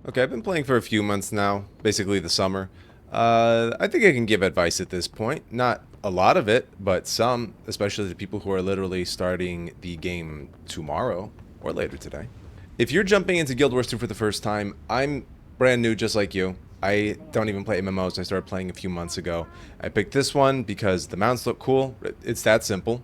Okay, I've been playing for a few months now, basically the summer. I think I can give advice at this point. Not a lot of it, but some, especially to people who are literally starting the game tomorrow or later today. If you're jumping into Guild Wars 2 for the first time, I'm brand new just like you. I don't even play MMOs. I started playing a few months ago. I picked this one because the mounts look cool. It's that simple.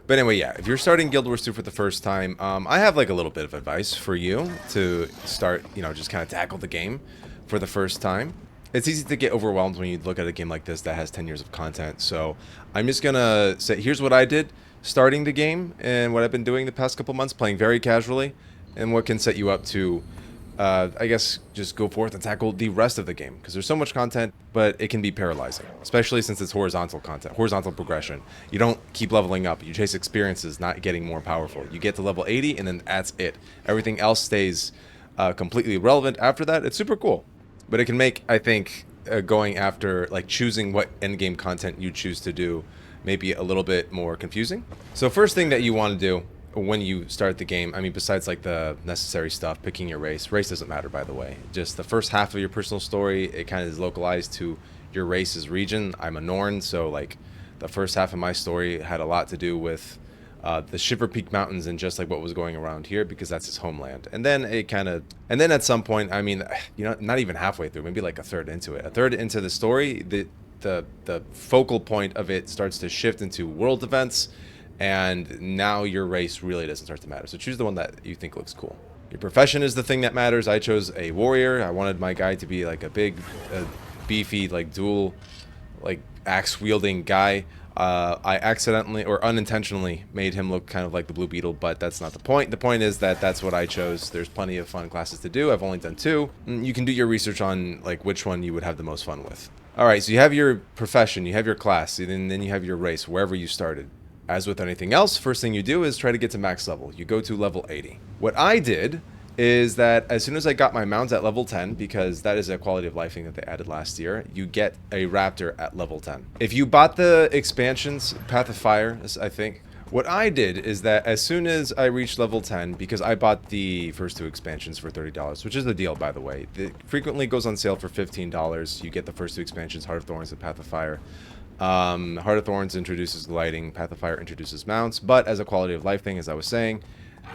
But anyway, yeah, if you're starting Guild Wars 2 for the first time, I have like a little bit of advice for you to start, just kind of tackle the game for the first time. It's easy to get overwhelmed when you look at a game like this that has 10 years of content. So I'm just going to say, here's what I did starting the game and what I've been doing the past couple months, playing very casually, and what can set you up to I guess just go forth and tackle the rest of the game because there's so much content, but it can be paralyzing, especially since it's horizontal content, horizontal progression. You don't keep leveling up. You chase experiences, not getting more powerful. You get to level 80 and then that's it. Everything else stays completely relevant after that. It's super cool, but it can make, I think, going after, like choosing what endgame content you choose to do maybe a little bit more confusing. So first thing that you want to do when you start the game, I mean, besides like the necessary stuff, picking your race doesn't matter, by the way. Just the first half of your personal story, it kind of is localized to your race's region. I'm a Norn, so like the first half of my story had a lot to do with the Shiver Peak Mountains and just like what was going around here because that's his homeland. And then at some point, I mean, not even halfway through, maybe like a third into the story, the focal point of it starts to shift into world events, and now your race really doesn't start to matter. So choose the one that you think looks cool. Your profession is the thing that matters. I chose a warrior. I wanted my guy to be like a big, beefy, like dual, like axe wielding guy. I accidentally or unintentionally made him look kind of like the Blue Beetle, but that's not the point. The point is that that's what I chose. There's plenty of fun classes to do. I've only done 2. You can do your research on like which one you would have the most fun with. All right, so you have your profession, you have your class, and then you have your race, wherever you started. As with anything else, first thing you do is try to get to max level. You go to level 80. What I did is that as soon as I got my mounts at level 10, because that is a quality of life thing that they added last year, you get a raptor at level 10. If you bought the expansions, Path of Fire, I think, what I did is that as soon as I reached level 10, because I bought the first 2 expansions for $30, which is a deal, by the way. It frequently goes on sale for $15. You get the first 2 expansions, Heart of Thorns and Path of Fire. Heart of Thorns introduces gliding, Path of Fire introduces mounts, but as a quality of life thing, as I was saying,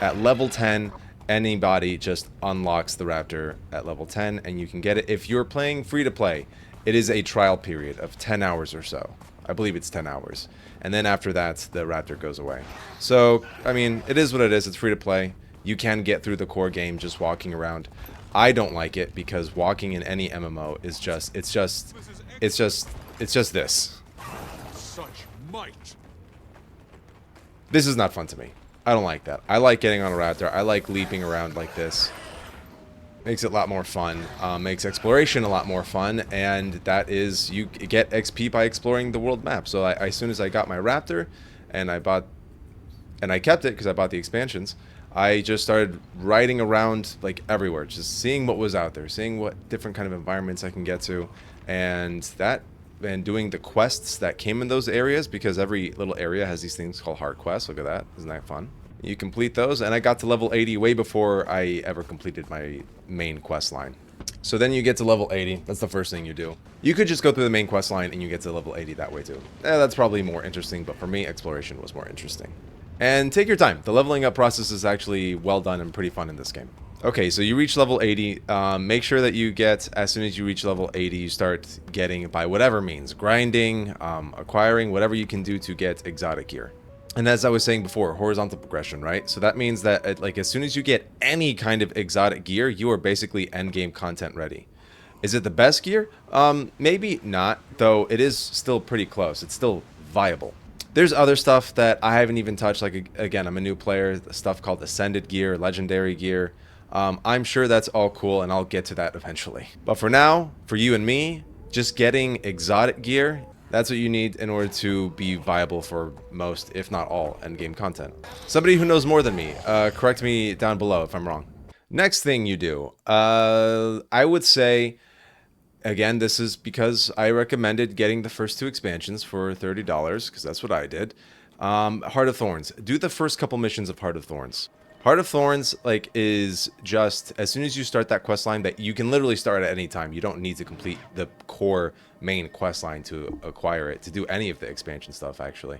at level 10, anybody just unlocks the Raptor at level 10, and you can get it. If you're playing free to play, it is a trial period of 10 hours or so. I believe it's 10 hours. And then after that, the Raptor goes away. So, I mean, it is what it is. It's free to play. You can get through the core game just walking around. I don't like it because walking in any MMO is just this. Such might. This is not fun to me. I don't like that. I like getting on a raptor. I like leaping around like this. Makes it a lot more fun. Makes exploration a lot more fun, and that is, you get XP by exploring the world map. So as soon as I got my raptor, and I kept it because I bought the expansions, I just started riding around like everywhere, just seeing what was out there, seeing what different kind of environments I can get to, and doing the quests that came in those areas, because every little area has these things called heart quests. Look at that. Isn't that fun? You complete those, and I got to level 80 way before I ever completed my main quest line. So then you get to level 80. That's the first thing you do. You could just go through the main quest line and you get to level 80 that way too. That's probably more interesting, but for me, exploration was more interesting. And take your time. The leveling up process is actually well done and pretty fun in this game. Okay, so you reach level 80. Make sure that you get, as soon as you reach level 80, you start getting, by whatever means, grinding, acquiring, whatever you can do to get exotic gear. And as I was saying before, horizontal progression, right? So that means that like as soon as you get any kind of exotic gear, you are basically endgame content ready. Is it the best gear? Maybe not, though it is still pretty close. It's still viable. There's other stuff that I haven't even touched. Like, again, I'm a new player. Stuff called Ascended gear, Legendary gear. I'm sure that's all cool, and I'll get to that eventually. But for now, for you and me, just getting exotic gear, that's what you need in order to be viable for most, if not all, endgame content. Somebody who knows more than me, correct me down below if I'm wrong. Next thing you do, I would say, again, this is because I recommended getting the first 2 expansions for $30, because that's what I did. Heart of Thorns. Do the first couple missions of Heart of Thorns. Heart of Thorns, like, is just as soon as you start that quest line that you can literally start at any time. You don't need to complete the core main quest line to acquire it, to do any of the expansion stuff, actually.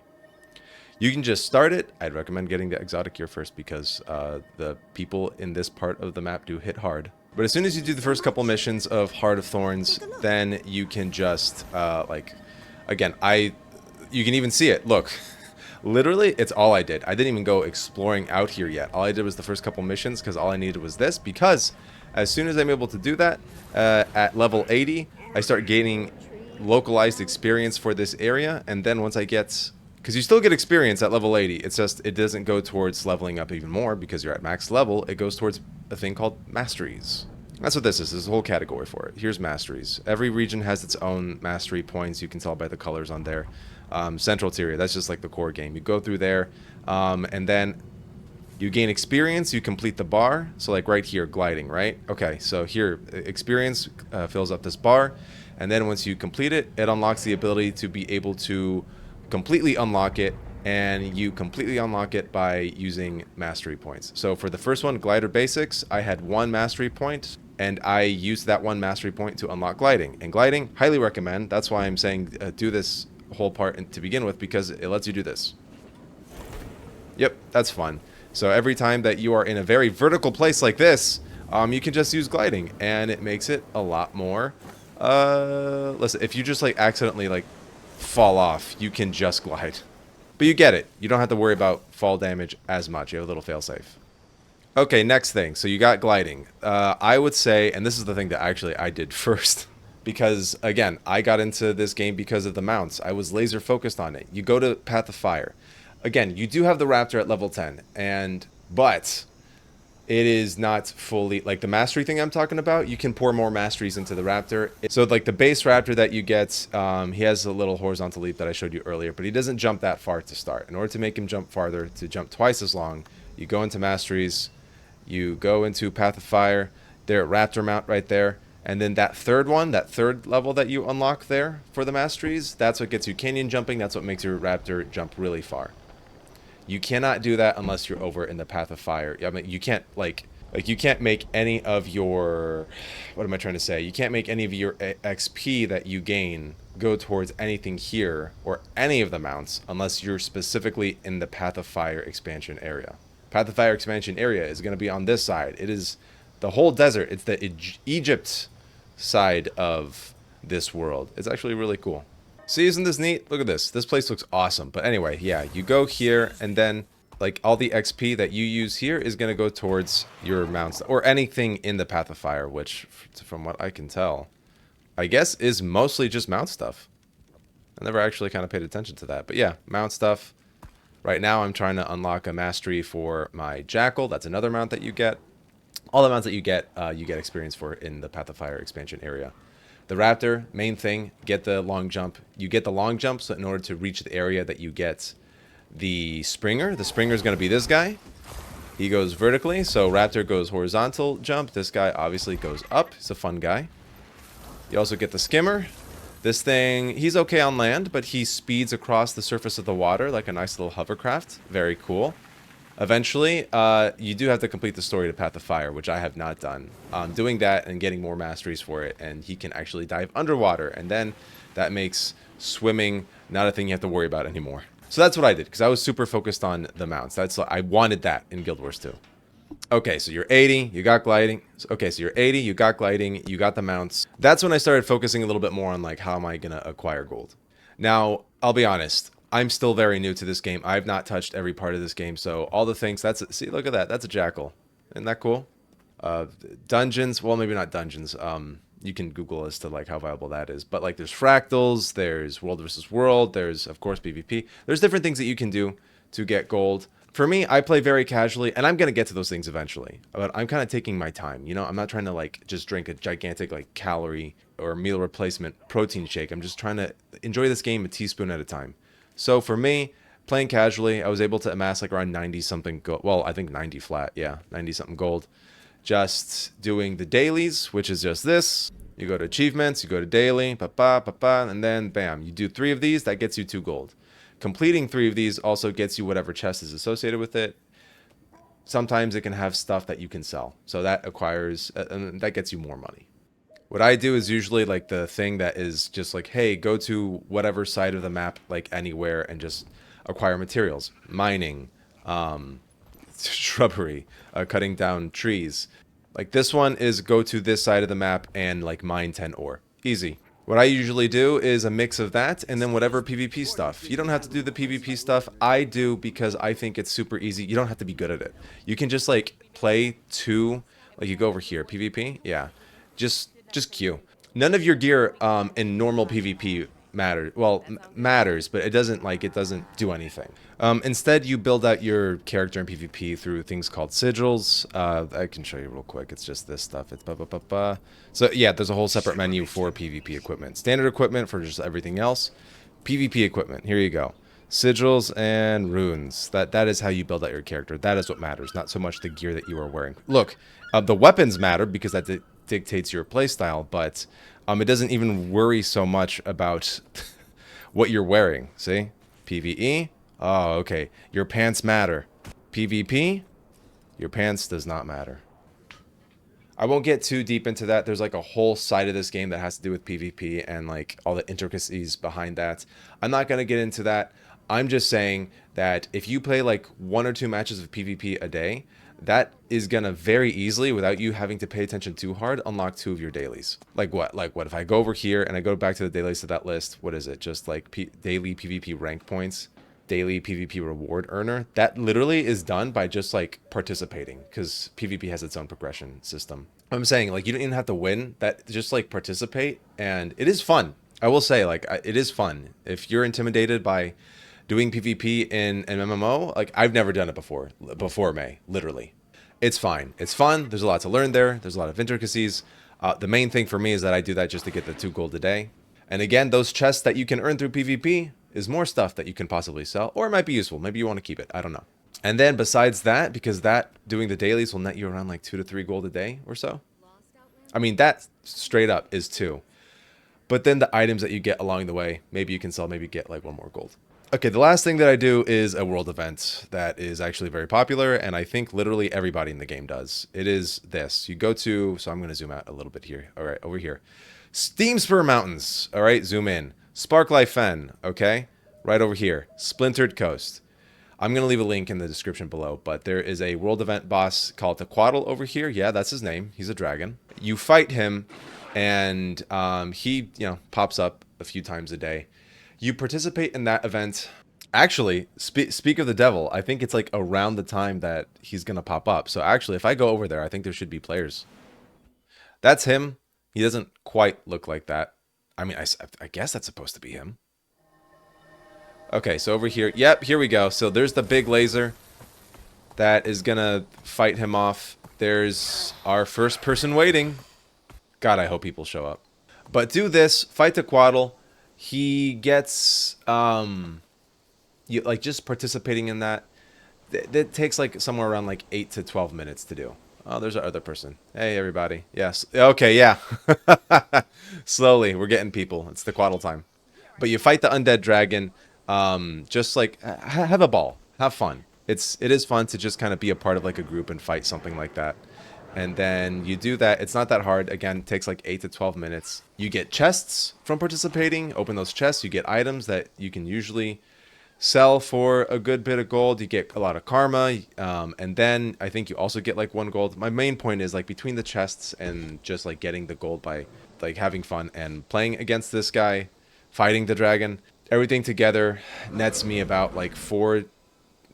You can just start it. I'd recommend getting the exotic gear first because the people in this part of the map do hit hard. But as soon as you do the first couple missions of Heart of Thorns, then you can just, like, again, you can even see it. Look, literally, it's all I did. I didn't even go exploring out here yet. All I did was the first couple missions because all I needed was this. Because as soon as I'm able to do that, at level 80, I start gaining localized experience for this area. And then once I get... Because you still get experience at level 80. It's just, it doesn't go towards leveling up even more because you're at max level. It goes towards a thing called Masteries. That's what this is. There's a whole category for it. Here's Masteries. Every region has its own mastery points. You can tell by the colors on there. Central tier, that's just like the core game. You go through there, and then you gain experience. You complete the bar. So like right here, gliding, right? Okay, so here, experience fills up this bar. And then once you complete it, it unlocks the ability to be able to completely unlock it, and you completely unlock it by using mastery points. So for the first one, glider basics, I had 1 mastery point, and I used that 1 mastery point to unlock gliding. And gliding, highly recommend. That's why I'm saying do this whole part to begin with, because it lets you do this. Yep, that's fun. So every time that you are in a very vertical place like this, you can just use gliding, and it makes it a lot more. Listen, if you just like accidentally like fall off, you can just glide. But you get it. You don't have to worry about fall damage as much. You have a little failsafe. Okay, next thing. So you got gliding. I would say, and this is the thing that actually I did first, because again, I got into this game because of the mounts. I was laser focused on it. You go to Path of Fire. Again, you do have the Raptor at level 10, but it is not fully like the mastery thing I'm talking about. You can pour more masteries into the Raptor. So like the base Raptor that you get, he has a little horizontal leap that I showed you earlier, but he doesn't jump that far to start. In order to make him jump farther, to jump twice as long, you go into masteries, you go into Path of Fire, there at Raptor mount right there, and then that third one, that third level that you unlock there for the masteries, that's what gets you canyon jumping. That's what makes your Raptor jump really far. You cannot do that unless you're over in the Path of Fire. I mean, you can't like you can't make any of your, what am I trying to say? You can't make any of your XP that you gain go towards anything here or any of the mounts unless you're specifically in the Path of Fire expansion area. Path of Fire expansion area is going to be on this side. It is the whole desert. It's the Egypt side of this world. It's actually really cool. See, isn't this neat? Look at this. This place looks awesome. But anyway, yeah, you go here, and then like all the XP that you use here is going to go towards your mounts or anything in the Path of Fire, which from what I can tell, I guess is mostly just mount stuff. I never actually kind of paid attention to that. But yeah, mount stuff. Right now I'm trying to unlock a mastery for my Jackal. That's another mount that you get. All the mounts that you get experience for in the Path of Fire expansion area. The Raptor, main thing, get the long jump. You get the long jump, so in order to reach the area that you get the Springer is going to be this guy. He goes vertically, so Raptor goes horizontal jump. This guy obviously goes up. He's a fun guy. You also get the Skimmer. This thing, he's okay on land, but he speeds across the surface of the water like a nice little hovercraft. Very cool. Eventually, you do have to complete the story to Path of Fire, which I have not done. Doing that and getting more masteries for it, and he can actually dive underwater, and then that makes swimming not a thing you have to worry about anymore. So that's what I did, because I was super focused on the mounts. I wanted that in Guild Wars 2. Okay, so you're 80, you got gliding. Okay, so you're 80, you got gliding, you got the mounts. That's when I started focusing a little bit more on like how am I gonna acquire gold. Now, I'll be honest. I'm still very new to this game. I've not touched every part of this game, so all the things, see, look at that. That's a Jackal. Isn't that cool? Dungeons, well, maybe not dungeons. You can Google as to like how viable that is. But like there's fractals, there's world versus world, there's of course PvP. There's different things that you can do to get gold. For me, I play very casually, and I'm going to get to those things eventually. But I'm kind of taking my time. You know, I'm not trying to like just drink a gigantic like calorie or meal replacement protein shake. I'm just trying to enjoy this game a teaspoon at a time. So for me, playing casually, I was able to amass like around 90 something gold. Well, I think 90 flat. Yeah, 90 something gold. Just doing the dailies, which is just this. You go to achievements, you go to daily, and then bam, you do 3 of these, that gets you 2 gold. Completing 3 of these also gets you whatever chest is associated with it. sometimes it can have stuff that you can sell. So that acquires, and that gets you more money. What I do is usually like the thing that is just like, hey, go to whatever side of the map, like anywhere, and just acquire materials, mining, shrubbery, cutting down trees. Like this one is go to this side of the map and like mine 10 ore. Easy. What I usually do is a mix of that and then whatever PvP stuff. You don't have to do the PvP stuff. I do because I think it's super easy. You don't have to be good at it. You can just like play two, like you go over here, PvP, yeah. Just queue. None of your gear in normal PvP matters. Well, matters, but it doesn't do anything. Instead, you build out your character in PvP through things called sigils. I can show you real quick. It's just this stuff. It's So yeah, there's a whole separate menu for PvP equipment. Standard equipment for just everything else. PvP equipment. Here you go. Sigils and runes. That is how you build out your character. That is what matters, not so much the gear that you are wearing. Look, the weapons matter because that dictates your playstyle, but it doesn't even worry so much about what you're wearing. See? PvE? Oh, okay. Your pants matter. PvP? Your pants does not matter. I won't get too deep into that. There's like a whole side of this game that has to do with PvP and like all the intricacies behind that. I'm not going to get into that. I'm just saying that if you play like 1 or 2 matches of PvP a day, that is going to very easily, without you having to pay attention too hard, unlock 2 of your dailies. Like what? Like what if I go over here and I go back to the dailies of that list? What is it? Just like daily PvP rank points, daily PvP reward earner. That literally is done by just like participating, because PvP has its own progression system. I'm saying like you don't even have to win. That just like participate, and it is fun. I will say like it is fun. If you're intimidated by doing PvP in an MMO, like I've never done it before May, literally. It's fine. It's fun. There's a lot to learn there. There's a lot of intricacies. The main thing for me is that I do that just to get the 2 gold a day. And again, those chests that you can earn through PvP is more stuff that you can possibly sell, or it might be useful. Maybe you want to keep it. I don't know. And then besides that, because that doing the dailies will net you around like 2 to 3 gold a day or so. I mean, that straight up is 2. But then the items that you get along the way, maybe you can sell, maybe get like 1 more gold. Okay, the last thing that I do is a world event that is actually very popular, and I think literally everybody in the game does. It is this. You go to, so I'm going to zoom out a little bit here. All right, over here. Steam Spur Mountains. All right, zoom in. Sparklight Fen, okay? Right over here. Splintered Coast. I'm going to leave a link in the description below, but there is a world event boss called Tequatl over here. Yeah, that's his name. He's a dragon. You fight him, and he, pops up a few times a day. You participate in that event. Actually, speak of the devil, I think it's like around the time that he's going to pop up. So actually, if I go over there, I think there should be players. That's him. He doesn't quite look like that. I mean, I guess that's supposed to be him. Okay, so over here. Yep, here we go. So there's the big laser that is going to fight him off. There's our first person waiting. God, I hope people show up. But do this. Fight Tequatl. He gets, just participating in that, that takes like somewhere around like 8 to 12 minutes to do. Oh, there's our other person. Hey, everybody. Yes. Okay, yeah. Slowly, we're getting people. It's Tequatl time. But you fight the undead dragon. Just like, have a ball. Have fun. It is fun to just kind of be a part of like a group and fight something like that. And then you do that. It's not that hard. Again, it takes like 8 to 12 minutes. You get chests from participating. Open those chests. You get items that you can usually sell for a good bit of gold. You get a lot of karma. And then I think you also get like 1 gold. My main point is like between the chests and just like getting the gold by like having fun and playing against this guy, fighting the dragon, everything together nets me about like 4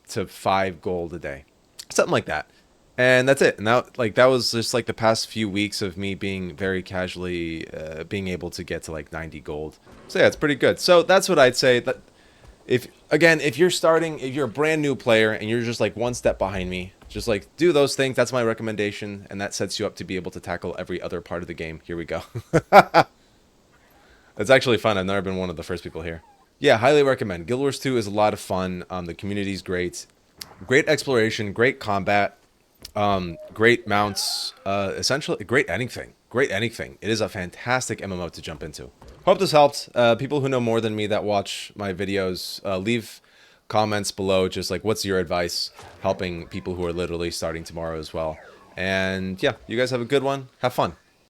to 5 gold a day. Something like that. And that's it. And that was just like the past few weeks of me being very casually being able to get to like 90 gold. So yeah, it's pretty good. So that's what I'd say. That if you're a brand new player and you're just like 1 step behind me, just like do those things. That's my recommendation, and that sets you up to be able to tackle every other part of the game. Here we go. It's actually fun. I've never been one of the first people here. Yeah, highly recommend. Guild Wars 2 is a lot of fun. The community's great. Great exploration, great combat. Great mounts, essentially great anything. Great anything. It is a fantastic MMO to jump into. Hope this helped. People who know more than me that watch my videos, leave comments below, just like what's your advice helping people who are literally starting tomorrow as well. And yeah, you guys have a good one. Have fun.